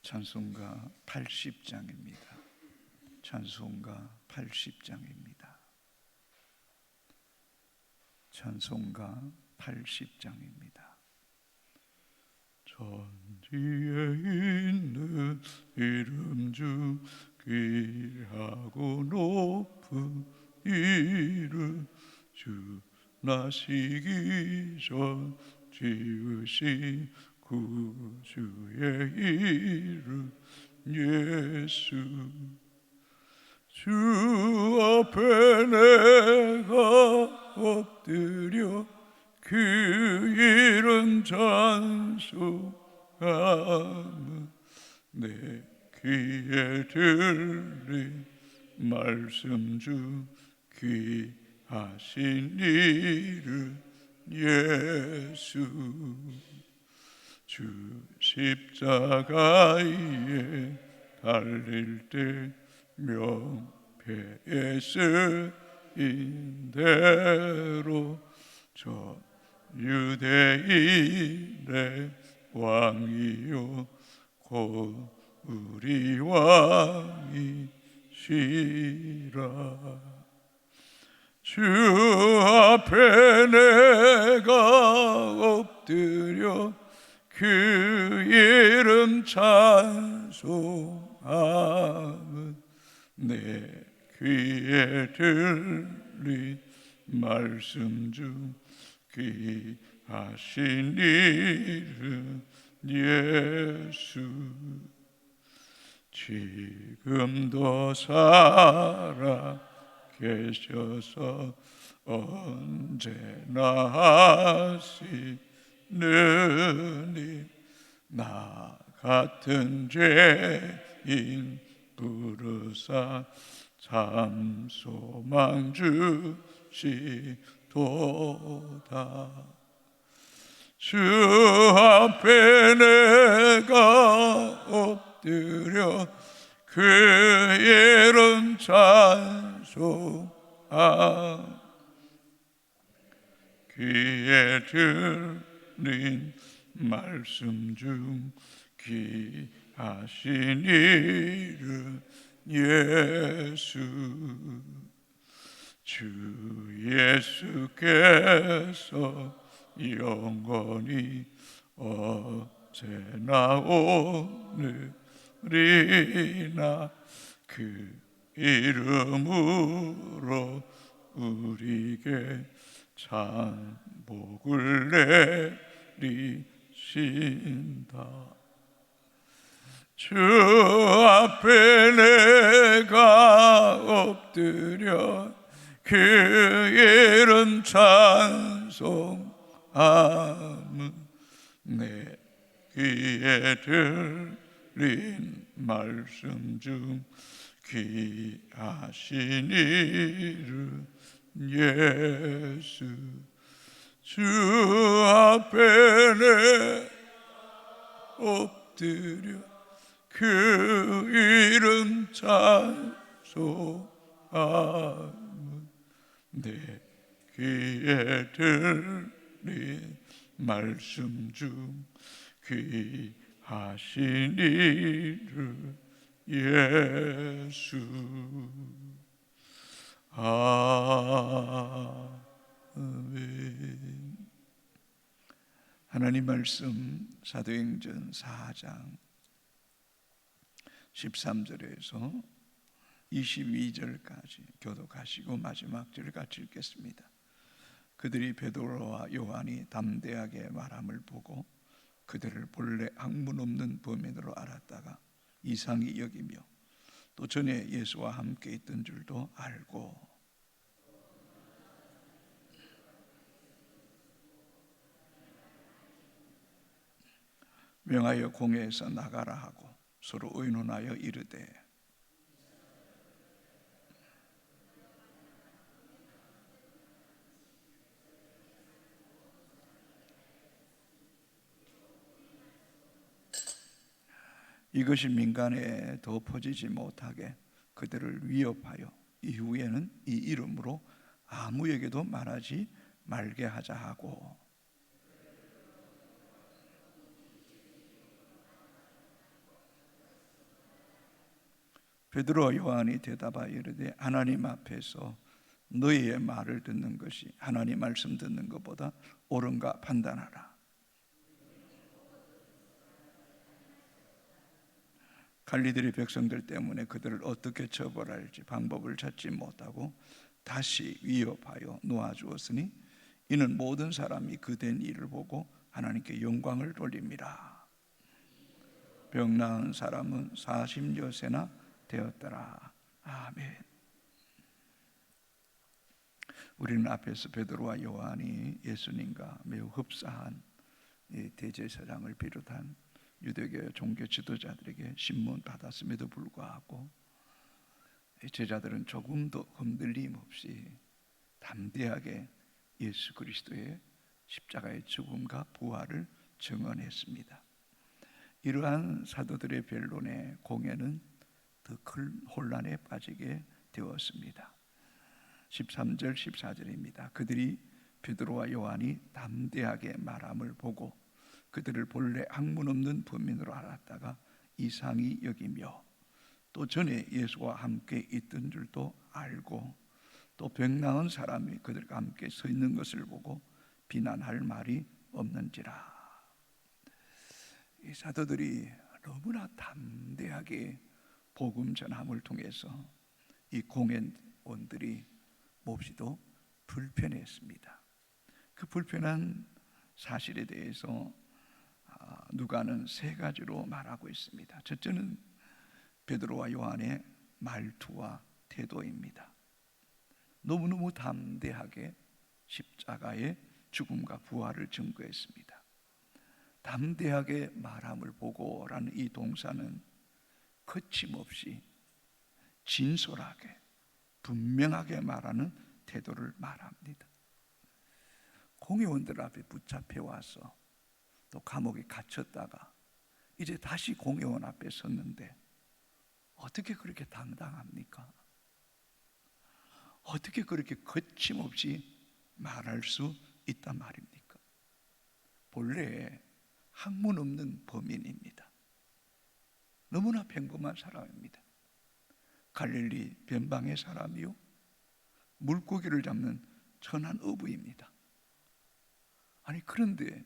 찬송가 80장입니다. 찬송가 80장입니다. 찬송가 80장입니다. 천지에 있는 이름 중 귀하고 높은 이름, 주 나시기 전 지으신 구주의 이름 예수. 주 앞에 내가 엎드려 그 이름 찬송하면 내 귀에 들린 말씀 중 귀하신 이름 예수. 주 십자가에 달릴 때 명패에 쓰인 대로 저 유대인의 왕이요 곧 우리 왕이시라. 주 앞에 내가 엎드려 그 이름 찬송하면 내 귀에 들린 말씀 중 귀하신 이름 예수. 지금도 살아 계셔서 언제나 하시느니 나 같은 죄인 부르사 참 소망 주시도다. 주 앞에 내가 엎드려 그 이름 찬송하 귀에 들린 말씀 중 귀하신 이름 예수. 주 예수께서 영원히 어제나 오늘이나 그 이름으로 우리에게 참 복을 내리신다. 주 앞에 내가 엎드려 그 이름 찬송하면 내 귀에 들린 말씀 중 귀하신 이름 예수. 주 앞에 내 엎드려 그 이름 찬송하면 내 귀에 들린 말씀 중 귀하신 이름 예수. 아멘. 하나님 말씀 사도행전 4장 13절에서 22절까지 교독하시고 마지막 절 같이 읽겠습니다. 그들이 베드로와 요한이 담대하게 말함을 보고 그들을 본래 학문 없는 범인으로 알았다가 이상히 여기며 또 전에 예수와 함께 있던 줄도 알고 명하여 공회에서 나가라 하고 서로 의논하여 이르되 이것이 민간에 더 퍼지지 못하게 그들을 위협하여 이후에는 이 이름으로 아무에게도 말하지 말게 하자 하고 베드로와 요한이 대답하여 이르되 하나님 앞에서 너희의 말을 듣는 것이 하나님 말씀 듣는 것보다 옳은가 판단하라. 갈리들의 백성들 때문에 그들을 어떻게 처벌할지 방법을 찾지 못하고 다시 위협하여 놓아주었으니 이는 모든 사람이 그된 일을 보고 하나님께 영광을 돌립니다. 병 나은 사람은 40여세나 되었더라. 아멘. 우리는 앞에서 베드로와 요한이 예수님과 매우 흡사한 대제사장을 비롯한 유대교 종교 지도자들에게 신문 받았음에도 불구하고 제자들은 조금도 흔들림 없이 담대하게 예수 그리스도의 십자가의 죽음과 부활을 증언했습니다. 이러한 사도들의 변론의 공예는 더 큰 혼란에 빠지게 되었습니다. 13절 14절입니다. 그들이 베드로와 요한이 담대하게 말함을 보고 그들을 본래 학문 없는 범인으로 알았다가 이상히 여기며 또 전에 예수와 함께 있던 줄도 알고 또 병 나은 사람이 그들과 함께 서 있는 것을 보고 비난할 말이 없는지라. 이 사도들이 너무나 담대하게 복음 전함을 통해서 이 공회원들이 몹시도 불편했습니다. 그 불편한 사실에 대해서 누가는 세 가지로 말하고 있습니다. 첫째는 베드로와 요한의 말투와 태도입니다. 너무너무 담대하게 십자가의 죽음과 부활을 증거했습니다. 담대하게 말함을 보고라는 이 동사는 거침없이 진솔하게 분명하게 말하는 태도를 말합니다. 공회원들 앞에 붙잡혀 와서 또 감옥에 갇혔다가 이제 다시 공회원 앞에 섰는데 어떻게 그렇게 당당합니까? 어떻게 그렇게 거침없이 말할 수 있단 말입니까? 본래 학문 없는 범인입니다. 너무나 평범한 사람입니다. 갈릴리 변방의 사람이요 물고기를 잡는 천한 어부입니다. 아니 그런데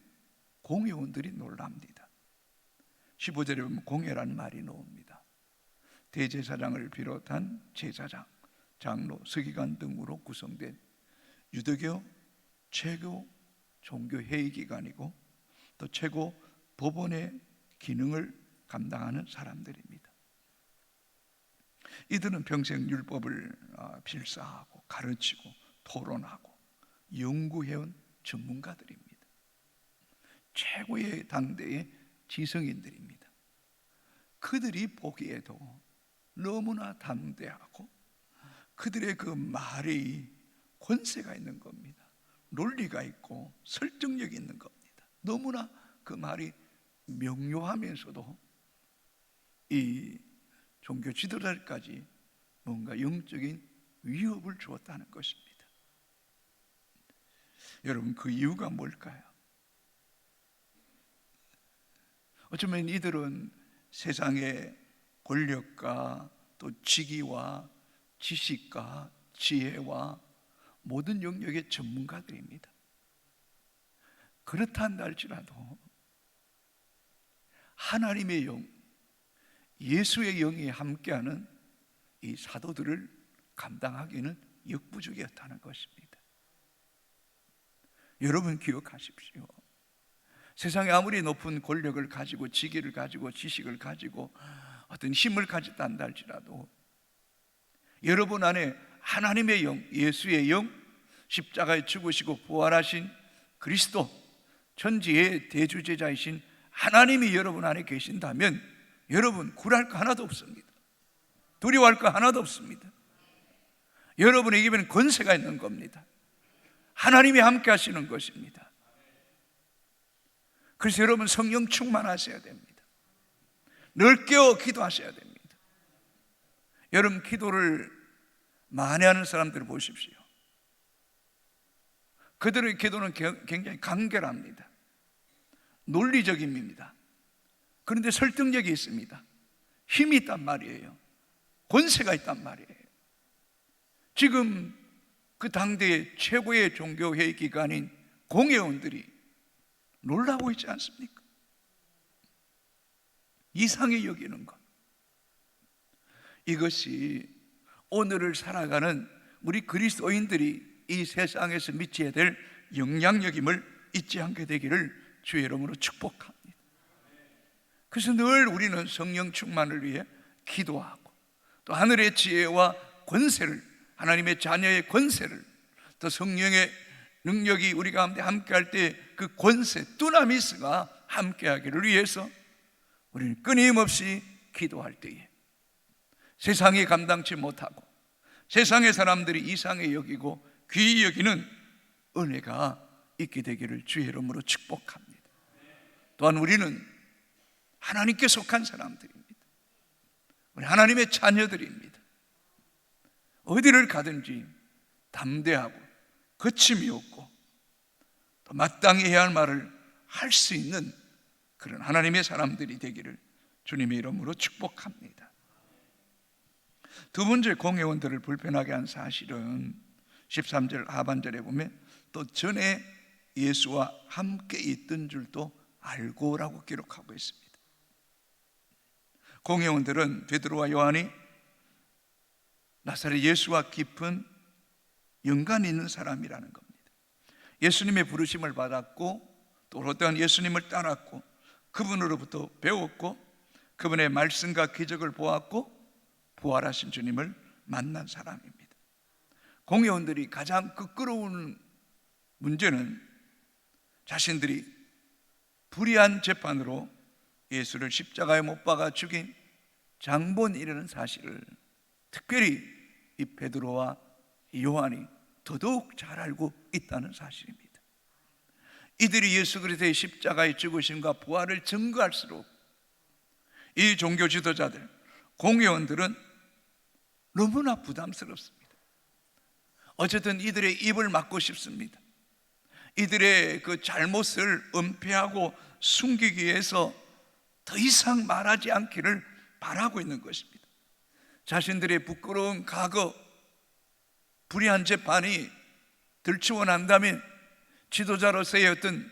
공회원들이 놀랍니다. 15절에 보면 공회라는 말이 나옵니다. 대제사장을 비롯한 제사장, 장로, 서기관 등으로 구성된 유대교 최고 종교 회의기관이고 또 최고 법원의 기능을 감당하는 사람들입니다. 이들은 평생 율법을 필사하고 가르치고 토론하고 연구해온 전문가들입니다. 최고의 당대의 지성인들입니다. 그들이 보기에도 너무나 담대하고 그들의 그 말이 권세가 있는 겁니다. 논리가 있고 설득력이 있는 겁니다. 너무나 그 말이 명료하면서도 이 종교 지도자들까지 뭔가 영적인 위협을 주었다는 것입니다. 여러분 그 이유가 뭘까요? 어쩌면 이들은 세상의 권력과 또 직위와 지식과 지혜와 모든 영역의 전문가들입니다. 그렇다 한다 할지라도 하나님의 영, 예수의 영이 함께하는 이 사도들을 감당하기는 역부족이었다는 것입니다. 여러분 기억하십시오. 세상에 아무리 높은 권력을 가지고 지위를 가지고 지식을 가지고 어떤 힘을 가졌다 한다 할지라도 여러분 안에 하나님의 영, 예수의 영, 십자가에 죽으시고 부활하신 그리스도, 천지의 대주제자이신 하나님이 여러분 안에 계신다면 여러분 굴할 거 하나도 없습니다. 두려워할 거 하나도 없습니다. 여러분에게는 권세가 있는 겁니다. 하나님이 함께 하시는 것입니다. 그래서 여러분 성령 충만하셔야 됩니다. 늘 깨어 기도하셔야 됩니다. 여러분 기도를 많이 하는 사람들을 보십시오. 그들의 기도는 굉장히 간결합니다. 논리적입니다. 그런데 설득력이 있습니다. 힘이 있단 말이에요. 권세가 있단 말이에요. 지금 그 당대의 최고의 종교회의 기관인 공회원들이 놀라고 있지 않습니까? 이상히 여기는 것. 이것이 오늘을 살아가는 우리 그리스도인들이 이 세상에서 미쳐야 될 영향력임을 잊지 않게 되기를 주의 이름으로 축복합니다. 그래서 늘 우리는 성령 충만을 위해 기도하고, 또 하늘의 지혜와 권세를, 하나님의 자녀의 권세를, 또 성령의 능력이 우리 가운데 함께할 때 그 권세, 두나미스가 함께하기를 위해서 우리는 끊임없이 기도할 때에 세상이 감당치 못하고 세상의 사람들이 이상히 여기고 귀히 여기는 은혜가 있게 되기를 주의 이름으로 축복합니다. 또한 우리는 하나님께 속한 사람들입니다. 우리 하나님의 자녀들입니다. 어디를 가든지 담대하고 거침이 없고 또 마땅히 해야 할 말을 할 수 있는 그런 하나님의 사람들이 되기를 주님의 이름으로 축복합니다. 두 번째, 공회원들을 불편하게 한 사실은 13절 하반절에 보면 또 전에 예수와 함께 있던 줄도 알고라고 기록하고 있습니다. 공회원들은 베드로와 요한이 나사렛 예수와 깊은 연관이 있는 사람이라는 겁니다. 예수님의 부르심을 받았고 또 어떠한 예수님을 따랐고 그분으로부터 배웠고 그분의 말씀과 기적을 보았고 부활하신 주님을 만난 사람입니다. 공회원들이 가장 끄끄러운 문제는 자신들이 불의한 재판으로 예수를 십자가에 못 박아 죽인 장본이라는 사실을 특별히 이 베드로와 요한이 더더욱 잘 알고 있다는 사실입니다. 이들이 예수 그리스도의 십자가의 죽으심과 부활을 증거할수록 이 종교 지도자들, 공회원들은 너무나 부담스럽습니다. 어쨌든 이들의 입을 막고 싶습니다. 이들의 그 잘못을 은폐하고 숨기기 위해서 더 이상 말하지 않기를 바라고 있는 것입니다. 자신들의 부끄러운 과거, 불의한 재판이 들추어 난다면 지도자로서의 어떤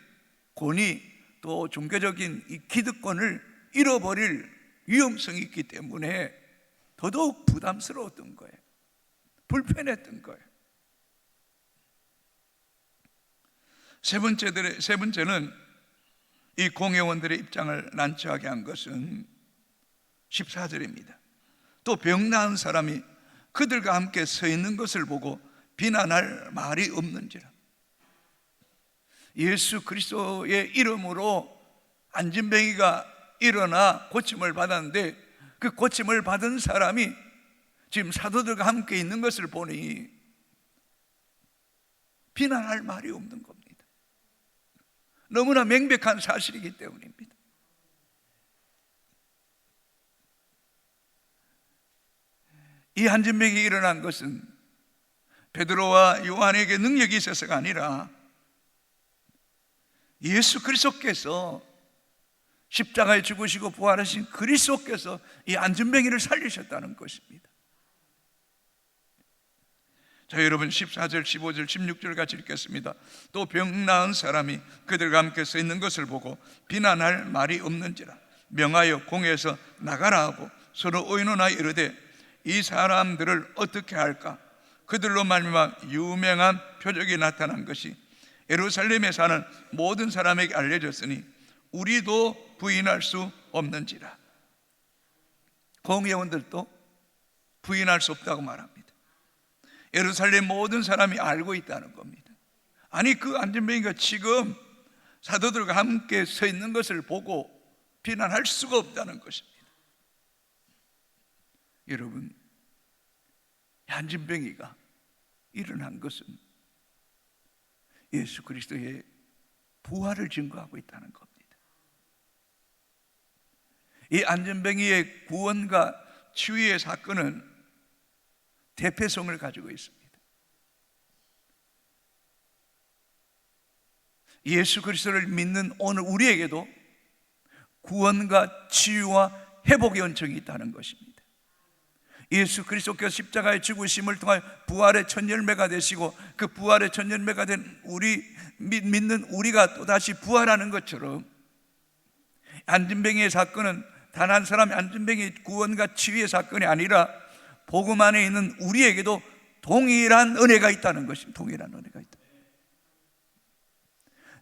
권위 또 종교적인 이 기득권을 잃어버릴 위험성이 있기 때문에 더더욱 부담스러웠던 거예요. 불편했던 거예요. 세 번째는 이 공회원들의 입장을 난처하게 한 것은 14절입니다. 또 병 나은 사람이 그들과 함께 서 있는 것을 보고 비난할 말이 없는지라. 예수 그리스도의 이름으로 안진뱅이가 일어나 고침을 받았는데 그 고침을 받은 사람이 지금 사도들과 함께 있는 것을 보니 비난할 말이 없는 겁니다. 너무나 명백한 사실이기 때문입니다. 이 안진뱅이 일어난 것은 베드로와 요한에게 능력이 있어서가 아니라 예수 그리스도께서 십자가에 죽으시고 부활하신 그리스도께서 이 안진뱅이를 살리셨다는 것입니다. 자, 여러분 14절, 15절, 16절 같이 읽겠습니다. 또 병 나은 사람이 그들과 함께 서 있는 것을 보고 비난할 말이 없는지라. 명하여 공회에서 나가라 하고 서로 의논하여 이르되 이 사람들을 어떻게 할까? 그들로 말미암아 유명한 표적이 나타난 것이 예루살렘에 사는 모든 사람에게 알려졌으니 우리도 부인할 수 없는지라. 공회원들도 부인할 수 없다고 말합니다. 예루살렘 모든 사람이 알고 있다는 겁니다. 아니 그 안진뱅이가 지금 사도들과 함께 서 있는 것을 보고 비난할 수가 없다는 것입니다. 여러분, 안진뱅이가 일어난 것은 예수 그리스도의 부활을 증거하고 있다는 겁니다. 이 안진뱅이의 구원과 치유의 사건은 대표성을 가지고 있습니다. 예수 그리스도를 믿는 오늘 우리에게도 구원과 치유와 회복의 은총이 있다는 것입니다. 예수 그리스도께서 십자가의 죽으심을 통하여 부활의 첫 열매가 되시고, 그 부활의 첫 열매가 된 우리 믿는 우리가 또다시 부활하는 것처럼, 안진뱅이의 사건은 단 한 사람의 안진뱅이 구원과 치유의 사건이 아니라 복음 안에 있는 우리에게도 동일한 은혜가 있다는 것입니다. 동일한 은혜가 있다.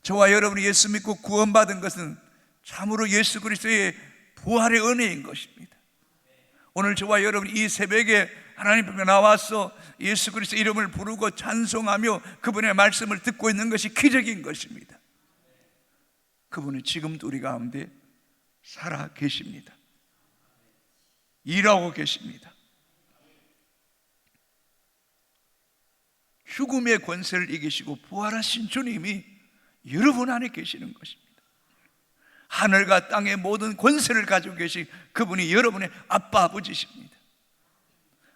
저와 여러분이 예수 믿고 구원받은 것은 참으로 예수 그리스도의 부활의 은혜인 것입니다. 오늘 저와 여러분이 이 새벽에 하나님 앞에 나와서 예수 그리스도 이름을 부르고 찬송하며 그분의 말씀을 듣고 있는 것이 기적인 것입니다. 그분은 지금도 우리 가운데 살아 계십니다. 일하고 계십니다. 죽음의 권세를 이기시고 부활하신 주님이 여러분 안에 계시는 것입니다. 하늘과 땅의 모든 권세를 가지고 계신 그분이 여러분의 아빠 아버지십니다.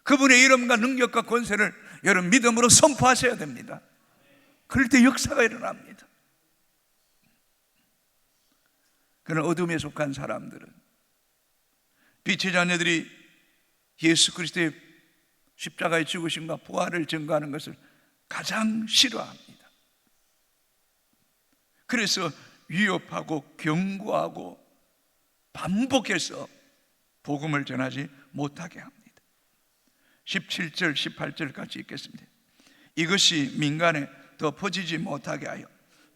그분의 이름과 능력과 권세를 여러분 믿음으로 선포하셔야 됩니다. 그럴 때 역사가 일어납니다. 그러나 어둠에 속한 사람들은, 빛의 자녀들이 예수 그리스도의 십자가의 죽으심과 부활을 증거하는 것을 가장 싫어합니다. 그래서 위협하고 경고하고 반복해서 복음을 전하지 못하게 합니다. 17절 18절까지 읽겠습니다. 이것이 민간에 더 퍼지지 못하게 하여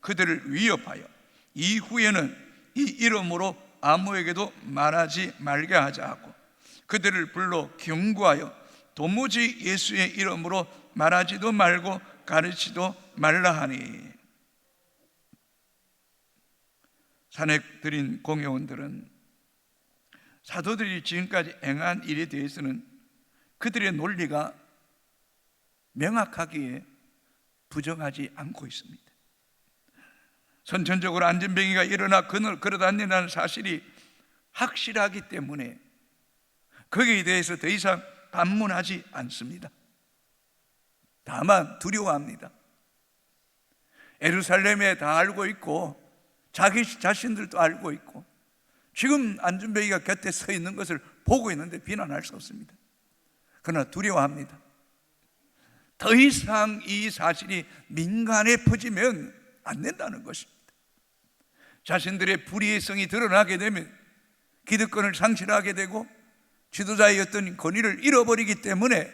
그들을 위협하여 이후에는 이 이름으로 아무에게도 말하지 말게 하자 하고, 그들을 불러 경고하여 도무지 예수의 이름으로 말하지도 말고 가르치도 말라 하니. 산에 들인 공회원들은 사도들이 지금까지 행한 일에 대해서는 그들의 논리가 명확하기에 부정하지 않고 있습니다. 선천적으로 안진뱅이가 일어나 걸어다닌다는 사실이 확실하기 때문에 거기에 대해서 더 이상 반문하지 않습니다. 다만 두려워합니다. 예루살렘에 다 알고 있고 자기 자신들도 알고 있고 지금 안진뱅이가 곁에 서 있는 것을 보고 있는데 비난할 수 없습니다. 그러나 두려워합니다. 더 이상 이 사실이 민간에 퍼지면 안 된다는 것입니다. 자신들의 불의성이 드러나게 되면 기득권을 상실하게 되고 지도자의 어떤 권위를 잃어버리기 때문에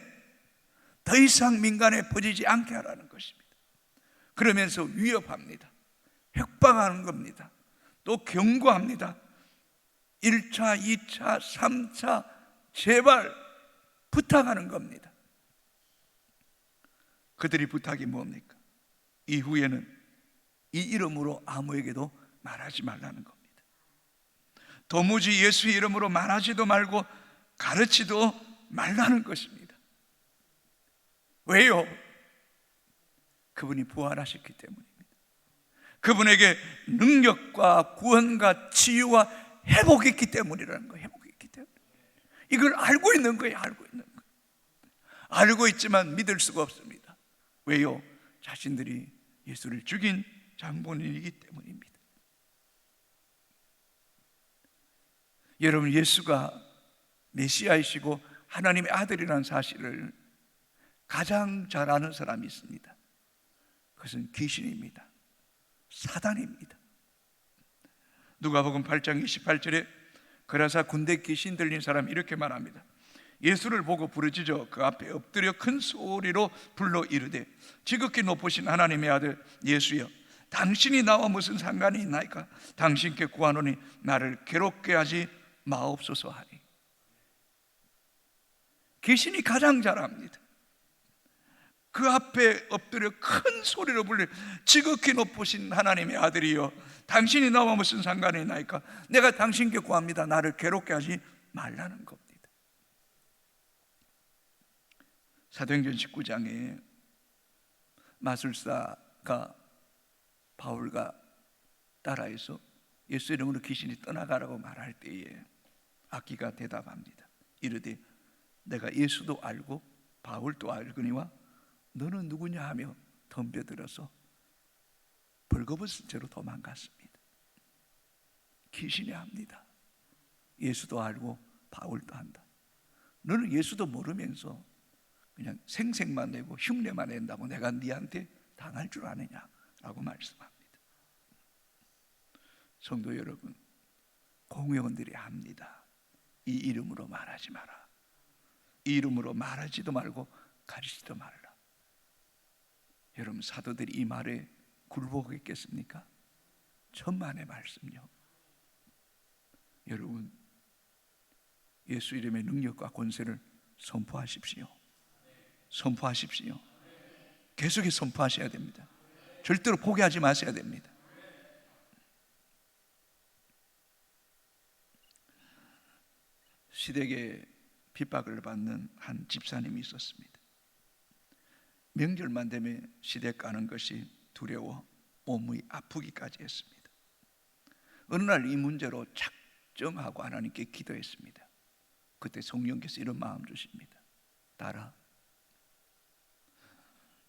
더 이상 민간에 퍼지지 않게 하라는 것입니다. 그러면서 위협합니다. 협박하는 겁니다. 또 경고합니다. 1차, 2차, 3차 제발 부탁하는 겁니다. 그들이 부탁이 뭡니까? 이후에는 이 이름으로 아무에게도 말하지 말라는 겁니다. 도무지 예수의 이름으로 말하지도 말고 가르치도 말라는 것입니다. 왜요? 그분이 부활하셨기 때문입니다. 그분에게 능력과 구원과 치유와 회복이 있기 때문이라는 거예요. 회복이 있기 때문에. 이걸 알고 있는 거예요. 알고 있는 거예요. 알고 있지만 믿을 수가 없습니다. 왜요? 자신들이 예수를 죽인 장본인이기 때문입니다. 여러분, 예수가 메시아이시고 하나님의 아들이라는 사실을 가장 잘 아는 사람이 있습니다. 그것은 귀신입니다. 사단입니다. 누가복음 8장 28절에 그라사 군대 귀신 들린 사람이 이렇게 말합니다. 예수를 보고 부르짖어 그 앞에 엎드려 큰 소리로 불러 이르되 지극히 높으신 하나님의 아들 예수여, 당신이 나와 무슨 상관이 있나이까? 당신께 구하노니 나를 괴롭게 하지 마옵소서 하니. 귀신이 가장 잘합니다. 그 앞에 엎드려 큰 소리로 불러 지극히 높으신 하나님의 아들이여, 당신이 나와 무슨 상관이 있나이까? 내가 당신께 구합니다. 나를 괴롭게 하지 말라는 겁니다. 사도행전 19장에 마술사가 바울과 따라해서 예수 이름으로 귀신이 떠나가라고 말할 때에 아기가 대답합니다. 이르되 내가 예수도 알고 바울도 알거니와 너는 누구냐 하며 덤벼들어서 벌거벗은 채로 도망갔습니다. 귀신이 합니다. 예수도 알고 바울도 한다. 너는 예수도 모르면서 그냥 생색만 내고 흉내만 낸다고 내가 네한테 당할 줄 아느냐라고 말씀합니다. 성도 여러분, 공회원들이 합니다. 이 이름으로 말하지 마라. 이 이름으로 말하지도 말고 가르치지도 말라. 여러분, 사도들이 이 말에 굴복했겠습니까? 천만의 말씀요. 여러분, 예수 이름의 능력과 권세를 선포하십시오. 선포하십시오. 계속해서 선포하셔야 됩니다. 절대로 포기하지 마셔야 됩니다. 시댁에 핍박을 받는 한 집사님이 있었습니다. 명절만 되면 시댁 가는 것이 두려워 몸이 아프기까지 했습니다. 어느 날 이 문제로 작정하고 하나님께 기도했습니다. 그때 성령께서 이런 마음 주십니다. 딸아,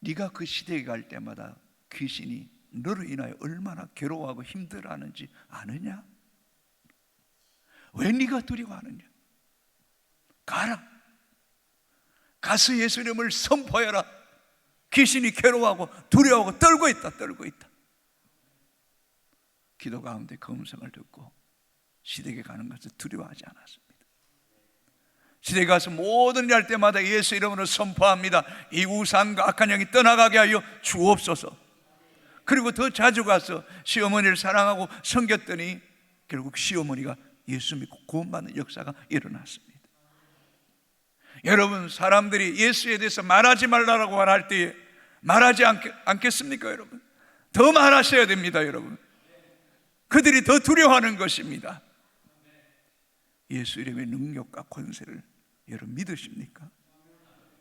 네가 그 시댁에 갈 때마다 귀신이 너로 인하여 얼마나 괴로워하고 힘들어하는지 아느냐? 왜 네가 두려워하느냐? 가라. 가서 예수 이름을 선포해라. 귀신이 괴로워하고 두려워하고 떨고 있다. 기도 가운데 그 음성을 듣고 시댁에 가는 것을 두려워하지 않았습니다. 시댁에 가서 모든 일 할 때마다 예수 이름으로 선포합니다. 이 우상과 악한 영이 떠나가게 하여 주옵소서. 그리고 더 자주 가서 시어머니를 사랑하고 섬겼더니 결국 시어머니가 예수 믿고 구원받는 역사가 일어났습니다. 여러분, 사람들이 예수에 대해서 말하지 말라고 말할 때에 말하지 않겠습니까? 여러분, 더 말하셔야 됩니다. 여러분, 그들이 더 두려워하는 것입니다. 예수 이름의 능력과 권세를 여러분 믿으십니까?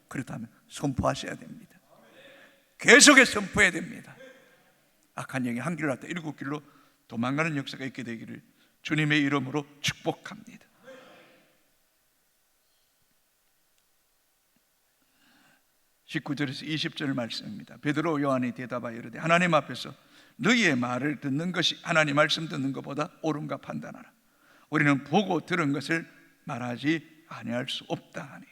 그렇다면 선포하셔야 됩니다. 계속해서 선포해야 됩니다. 악한 영이 한 길로 갔다 일곱 길로 도망가는 역사가 있게 되기를 주님의 이름으로 축복합니다. 19절에서 20절 말씀입니다. 베드로 요한이 대답하여 이르되 하나님 앞에서 너희의 말을 듣는 것이 하나님 말씀 듣는 것보다 옳은가 판단하라. 우리는 보고 들은 것을 말하지 아니할 수 없다 하니.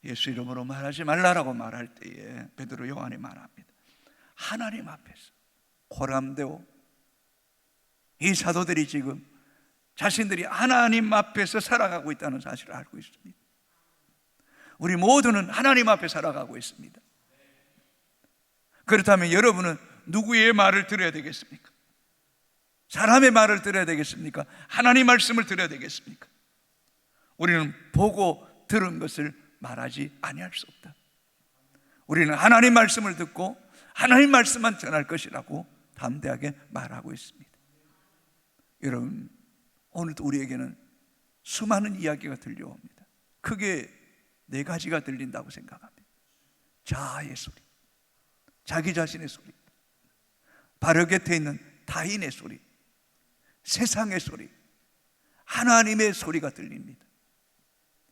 예수 이름으로 말하지 말라라고 말할 때에 베드로 요한이 말합니다. 하나님 앞에서 고람되어 이 사도들이 지금 자신들이 하나님 앞에서 살아가고 있다는 사실을 알고 있습니다. 우리 모두는 하나님 앞에 살아가고 있습니다. 그렇다면 여러분은 누구의 말을 들어야 되겠습니까? 사람의 말을 들어야 되겠습니까? 하나님 말씀을 들어야 되겠습니까? 우리는 보고 들은 것을 말하지 아니할 수 없다. 우리는 하나님 말씀을 듣고 하나님 말씀만 전할 것이라고 담대하게 말하고 있습니다. 여러분, 오늘도 우리에게는 수많은 이야기가 들려옵니다. 크게 네 가지가 들린다고 생각합니다. 자아의 소리, 자기 자신의 소리, 바로 곁에 있는 타인의 소리, 세상의 소리, 하나님의 소리가 들립니다.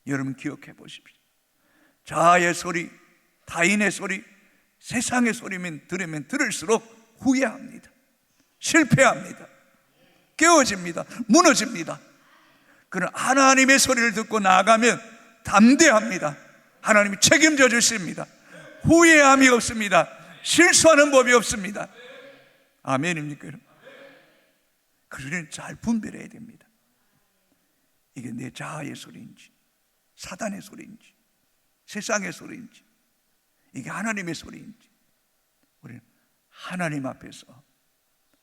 여러분 기억해 보십시오. 자아의 소리, 타인의 소리, 세상의 소리면 들으면 들을수록 후회합니다. 실패합니다. 깨어집니다. 무너집니다. 그러나 하나님의 소리를 듣고 나아가면 담대합니다. 하나님이 책임져 주십니다. 후회함이 없습니다. 실수하는 법이 없습니다. 아멘입니까? 그러니 잘 분별해야 됩니다. 이게 내 자아의 소리인지 사단의 소리인지 세상의 소리인지 이게 하나님의 소리인지 우리는 하나님 앞에서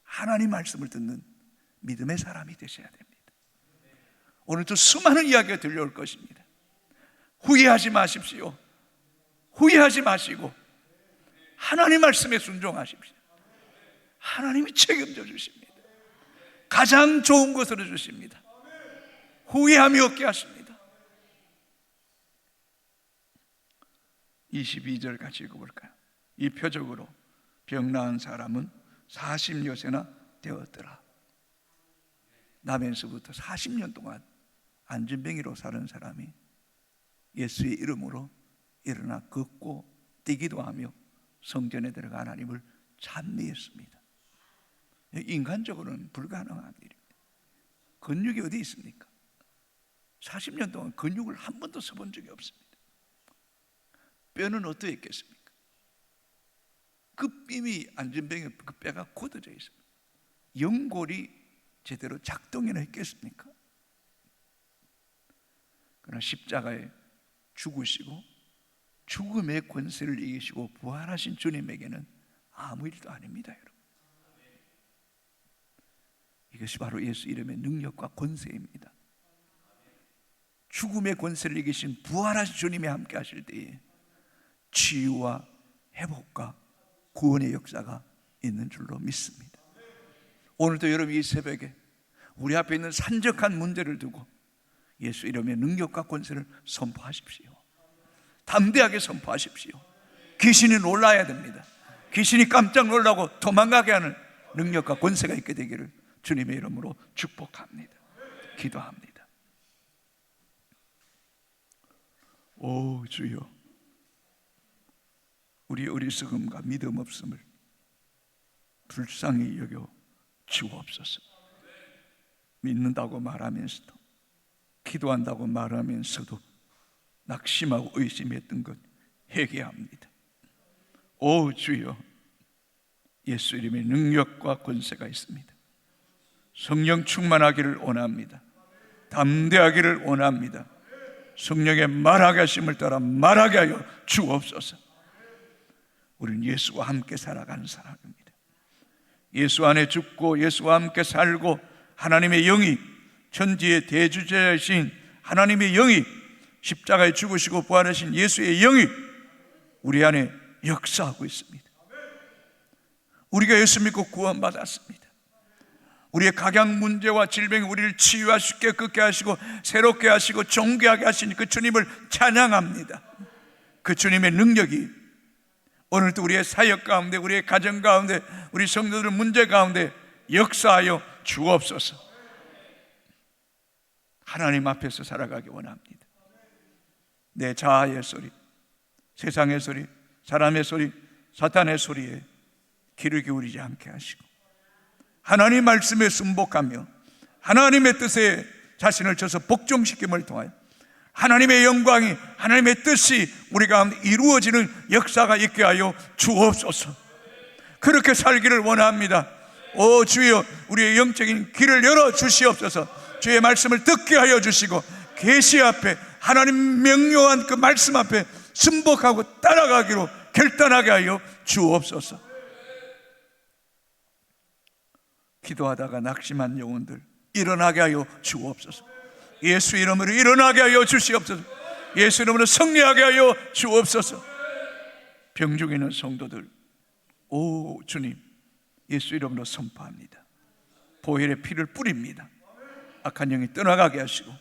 하나님 말씀을 듣는 믿음의 사람이 되셔야 됩니다. 오늘도 수많은 이야기가 들려올 것입니다. 후회하지 마십시오. 후회하지 마시고 하나님 말씀에 순종하십시오. 하나님이 책임져 주십니다. 가장 좋은 것으로 주십니다. 후회함이 없게 하십니다. 22절 같이 읽어볼까요? 이 표적으로 병 나은 사람은 40여세나 되었더라. 나면서부터 40년 동안 안진뱅이로 사는 사람이 예수의 이름으로 일어나 걷고 뛰기도 하며 성전에 들어가 하나님을 찬미했습니다. 인간적으로는 불가능한 일입니다. 근육이 어디 있습니까? 40년 동안 근육을 한 번도 써본 적이 없습니다. 뼈는 어떻게 있겠습니까? 그 뼈이 안전병에 그 뼈가 굳어져 있습니다. 연골이 제대로 작동이나 했겠습니까? 그러나 십자가에 죽으시고 죽음의 권세를 이기시고 부활하신 주님에게는 아무 일도 아닙니다, 여러분. 이것이 바로 예수 이름의 능력과 권세입니다. 죽음의 권세를 이기신 부활하신 주님이 함께 하실 때에 치유와 회복과 구원의 역사가 있는 줄로 믿습니다. 오늘도 여러분 이 새벽에 우리 앞에 있는 산적한 문제를 두고 예수 이름의 능력과 권세를 선포하십시오. 담대하게 선포하십시오. 귀신이 놀라야 됩니다. 귀신이 깜짝 놀라고 도망가게 하는 능력과 권세가 있게 되기를 주님의 이름으로 축복합니다. 기도합니다. 오 주여, 우리 어리석음과 믿음 없음을 불쌍히 여겨 주옵소서. 믿는다고 말하면서도, 기도한다고 말하면서도 낙심하고 의심했던 것 회개합니다. 오 주여, 예수 이름의 능력과 권세가 있습니다. 성령 충만하기를 원합니다. 담대하기를 원합니다. 성령의 말하게 하심을 따라 말하게 하여 주옵소서. 우리는 예수와 함께 살아가는 사람입니다. 예수 안에 죽고 예수와 함께 살고 하나님의 영이, 천지의 대주자이신 하나님의 영이, 십자가에 죽으시고 부활하신 예수의 영이 우리 안에 역사하고 있습니다. 우리가 예수 믿고 구원받았습니다. 우리의 각양 문제와 질병이 우리를 치유하시고 깨끗게 하시고 새롭게 하시고 존귀하게 하신 그 주님을 찬양합니다. 그 주님의 능력이 오늘도 우리의 사역 가운데, 우리의 가정 가운데, 우리 성도들의 문제 가운데 역사하여 주옵소서. 하나님 앞에서 살아가기 원합니다. 내 자아의 소리, 세상의 소리, 사람의 소리, 사탄의 소리에 귀를 기울이지 않게 하시고 하나님 말씀에 순복하며 하나님의 뜻에 자신을 쳐서 복종시킴을 통하여 하나님의 영광이, 하나님의 뜻이 우리 가운데 이루어지는 역사가 있게 하여 주옵소서. 그렇게 살기를 원합니다. 오 주여, 우리의 영적인 길을 열어 주시옵소서. 주의 말씀을 듣게 하여 주시고 계시 앞에, 하나님 명료한 그 말씀 앞에 순복하고 따라가기로 결단하게 하여 주옵소서. 기도하다가 낙심한 영혼들 일어나게 하여 주옵소서. 예수 이름으로 일어나게 하여 주시옵소서. 예수 이름으로 승리하게 하여 주옵소서. 병 중에 있는 성도들, 오 주님, 예수 이름으로 선포합니다. 보혈의 피를 뿌립니다. 악한 영이 떠나가게 하시고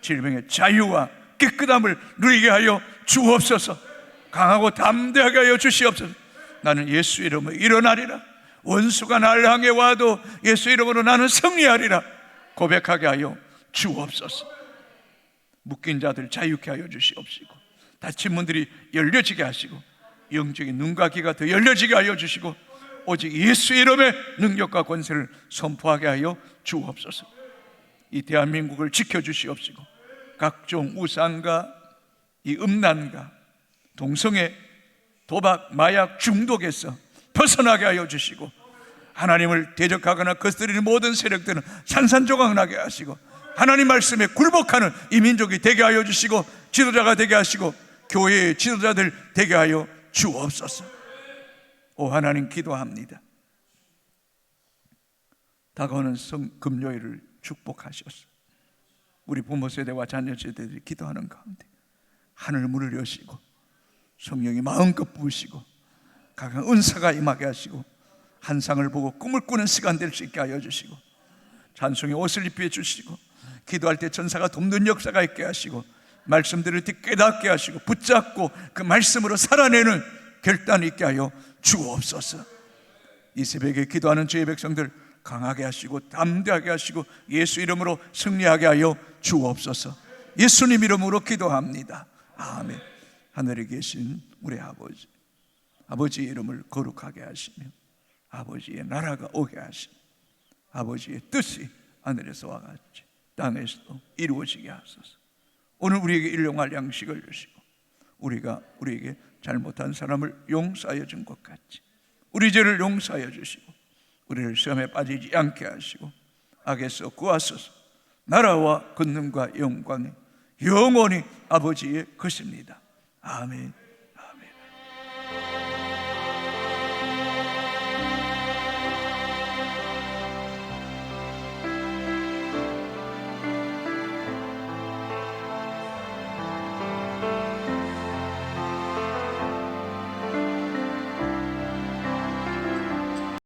질병의 자유와 깨끗함을 누리게 하여 주옵소서. 강하고 담대하게 하여 주시옵소서. 나는 예수 이름으로 일어나리라. 원수가 나를 향해 와도 예수 이름으로 나는 승리하리라 고백하게 하여 주옵소서. 묶인 자들 자유케 하여 주시옵시고 닫힌 문들이 열려지게 하시고 영적인 눈과 귀가 더 열려지게 하여 주시고 오직 예수 이름의 능력과 권세를 선포하게 하여 주옵소서. 이 대한민국을 지켜주시옵시고 각종 우상과 이 음란과 동성애, 도박, 마약 중독에서 벗어나게 하여 주시고 하나님을 대적하거나 거스르는 모든 세력들은 산산조각나게 하시고 하나님 말씀에 굴복하는 이 민족이 되게 하여 주시고 지도자가 되게 하시고 교회의 지도자들 되게 하여 주옵소서. 오 하나님, 기도합니다. 다가오는 금요일을 축복하셔서 우리 부모 세대와 자녀 세대들이 기도하는 가운데 하늘 문을 여시고 성령이 마음껏 부으시고 각각 은사가 임하게 하시고 환상을 보고 꿈을 꾸는 시간 될 수 있게 하여 주시고 찬송의 옷을 입혀 주시고 기도할 때 천사가 돕는 역사가 있게 하시고 말씀들을 깨닫게 하시고 붙잡고 그 말씀으로 살아내는 결단이 있게 하여 주옵소서. 이 새벽에 기도하는 주의 백성들 강하게 하시고 담대하게 하시고 예수 이름으로 승리하게 하여 주옵소서. 예수님 이름으로 기도합니다. 아멘. 하늘에 계신 우리 아버지, 아버지의 이름을 거룩하게 하시며 아버지의 나라가 오게 하신 아버지의 뜻이 하늘에서와 같이 땅에서도 이루어지게 하소서. 오늘 우리에게 일용할 양식을 주시고 우리가 우리에게 잘못한 사람을 용서하여 준 것 같이 우리 죄를 용서하여 주시고 우리를 시험에 빠지지 않게 하시고 악에서 구하소서. 나라와 권능과 영광이 영원히 아버지의 것입니다. 아멘.